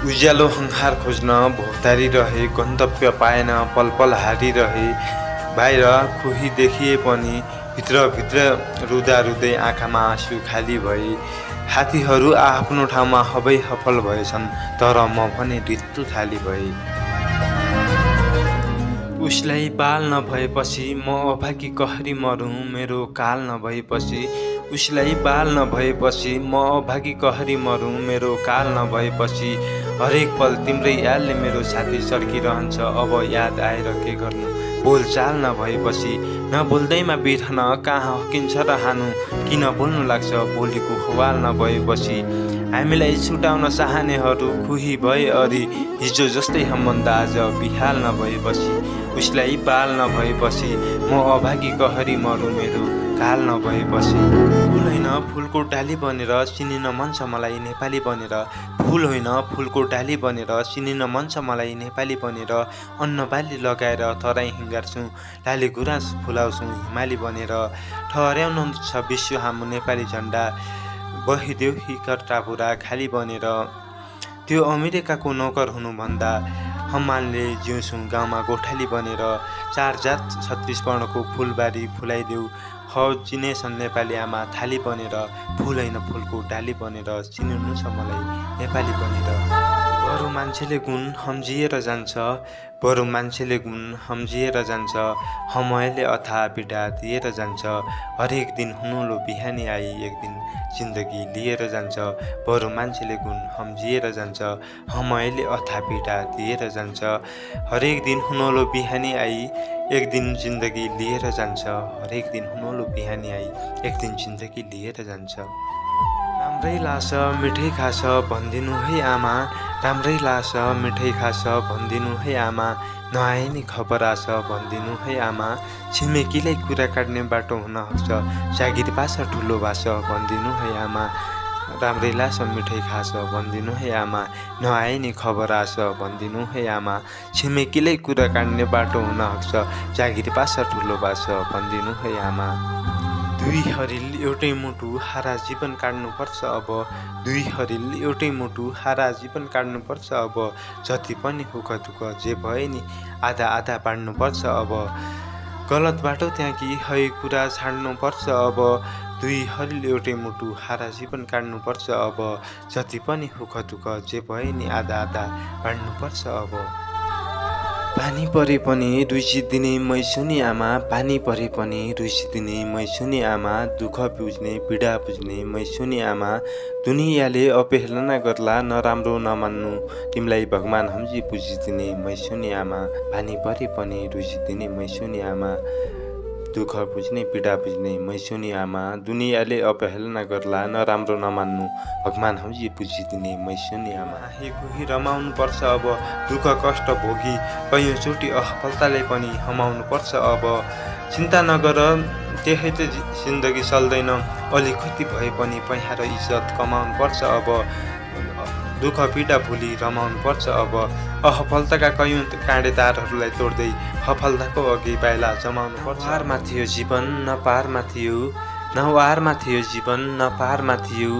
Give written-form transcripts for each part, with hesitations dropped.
उज्यालो हङ्कार खोज्न भोकतारी रहे, गन्तव्य पाएन पल पल हारिरहे। बाहिर खुही देखिए पनि भित्र रुँदा रुँदै आँखामा आँसु खाली भए। हात्तीहरू आफ्नो ठाउँमा हबै हफल भएछन्, तर म भने रित्तो थाली भए। उसलाई बाल नभएपछि म अभागी कहरी मरौँ, मेरो काल नभएपछि। उसलाई बाल नभएपछि म अभागी कहरी मरौँ, मेरो काल नभएपछि। हरेक पल तिम्रै यादले मेरो छाती चर्किरहन्छ, अब याद आएर के गर्नु बोलचाल नभएपछि। नबोल्दैमा बिर्हन कहाँ हकिन्छ र हानु, किन बोल्नु लाग्छ बोलीको खवाल नभएपछि। हामीलाई छुटाउन चाहनेहरू खुही भए अरी, हिजो जस्तै सम्बन्ध आज बिहाल नभएपछि। उसलाई बाल नभएपछि म अभागी कहरी मरौँ, मेरो काल नभएपछि। फुल होइन फुलको डाली बनेर चिनिन मन छ मलाई नेपाली बनेर। फुल होइन फुलको डाली बनेर चिनिन मन छ मलाई नेपाली बनेर। अन्नबाली लगाएर तराई हिँगार्छु, लाली गुराँस फुलाउँछु हिमाली बनेर। ठहर्याउनु छ विश्व हाम्रो नेपाली झन्डा, बहिदेऊ हिकर टापुरा खाली बनेर। त्यो अमेरिकाको नोकर हुनुभन्दा हम्मानले जिउँछौँ गाउँमा गोठाली बनेर। 4 जात 36 वर्णको फुलबारी फुलाइदेऊ, चिनेछन् नेपाली आमा थाली बनेर। फुल होइन फुलको डाली बनेर चिनिनु छ मलाई नेपाली बनेर। बरु मान्छेले गुण सम्झिएर जान्छ, बरु मान्छेले गुण सम्झिएर जान्छ। समयले अथाह पीडा दिएर जान्छ, हरेक दिन हुनुलो बिहानी आई एक दिन जिन्दगी लिएर जान्छ। बरु मान्छेले गुण सम्झिएर जान्छ, समयले अथाह पीडा दिएर जान्छ। हरेक दिन हुनुलो बिहानी आई एक दिन जिन्दगी लिएर जान्छ, हरेक दिन हुनुलो बिहानी आई एक दिन जिन्दगी लिएर जान्छ। राम्रै लास मिठै खास भनिदिनु है आमा, राम्रै लास मिठै खास भनिदिनु है आमा। नआए नि खबर आछ भनिदिनु है आमा, छिमेकीलाई कुरा काट्ने बाटो हुन सक्छ, जागिर पास ठुलो भाष भनिदिनु है आमा। राम्रै लास मिठै खास भनिदिनु है आमा, नआए नि खबर आछ भनिदिनु है आमा। छिमेकीलाई कुरा काट्ने बाटो हुन सक्छ, जागिर पास ठुलो भाष भनिदिनु है आमा। दुई हरिल एउटै मुटु हारा जीवन काट्नुपर्छ अब, दुई हरिल एउटै मुटु हारा जीवन काट्नुपर्छ अब। जति पनि हुख दुःख जे भए नि आधा आधा बाँड्नुपर्छ अब। गलत बाटो त्यहाँ कि है कुरा छाड्नुपर्छ अब। दुई हरिल एउटै मुटु हारा जीवन काट्नुपर्छ अब। जति पनि हुख दुःख जे भए नि आधा आधा बाँड्नुपर्छ अब। पानी परे पनि रुचिदिने मै सुनि आमा, पानी परे पनि रुचिदिने मै सुनि आमा। दुःख बुझ्ने पीडा बुझ्ने मै सुनि आमा। दुनियाँले अवहेलना गर्ला नराम्रो नमान्नु, तिमीलाई भगवान सम्झी बुझिदिने मै सुनि आमा। पानी परे पनि रुचिदिने मै सुनि आमा। दुःख बुझ्ने पीडा बुझ्ने मै सुनि आमा। दुनियाँले अवहेलना गर्ला नराम्रो नमान्नु, भगवान सम्झी बुझिदिने मै सुनि आमा। खुही रमाउनु पर्छ अब, दुःख कष्ट भोगी कैयौँचोटि असफलताले पनि हमाउनुपर्छ अब। चिन्ता नगर त्यही त जिन्दगी चल्दैन, अलिकति भए पनि पैसा र इज्जत कमाउनुपर्छ अब। दुःख पीडा भुली रमाउनुपर्छ अब। असफलताका कैयौँ काँडेदारहरूलाई तोड्दै सफलताको अघि पाइला जमाउनुपर्छ। नवारमा थियो जीवन न पारमा थियो, नवारमा थियो जीवन न पारमा थियो।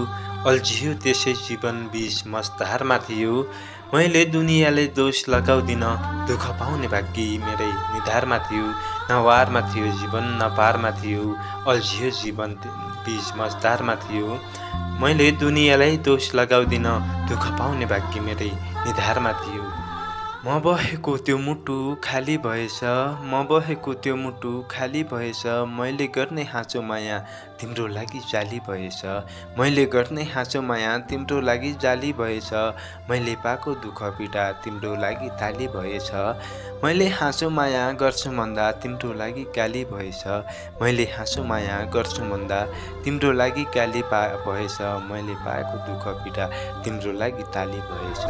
अल्झियो त्यसै जीवन बीच मझधारमा थियो। मैले दुनियाँले दोष लगाउँदिन, दुःख पाउने भाग्य मेरै निधारमा थियो। नवारमा थियो जीवन न पारमा थियो, अल्झियो जीवन बीच मझधारमा थियो। मैले दुनियाँलाई दोष लगाउँदिन, दुःख पाउने भाग्य मेरै निधारमा थियो। म बहेको त्यो मुटु खाली भएछ, म बहेको त्यो मुटु खाली भएछ। मैले गर्ने हाँचो माया तिम्रो लागि जाली भएछ, मैले गर्ने हाँचो माया तिम्रो लागि जाली भएछ। मैले पाएको दुःख पीडा तिम्रो लागि ताली भएछ, मैले हाँचो माया गर्छु भन्दा तिम्रो लागि गाली भएछ। मैले हाँचो माया गर्छु भन्दा तिम्रो लागि गाली भएछ। मैले पाएको दुःख पीडा तिम्रो लागि ताली भएछ।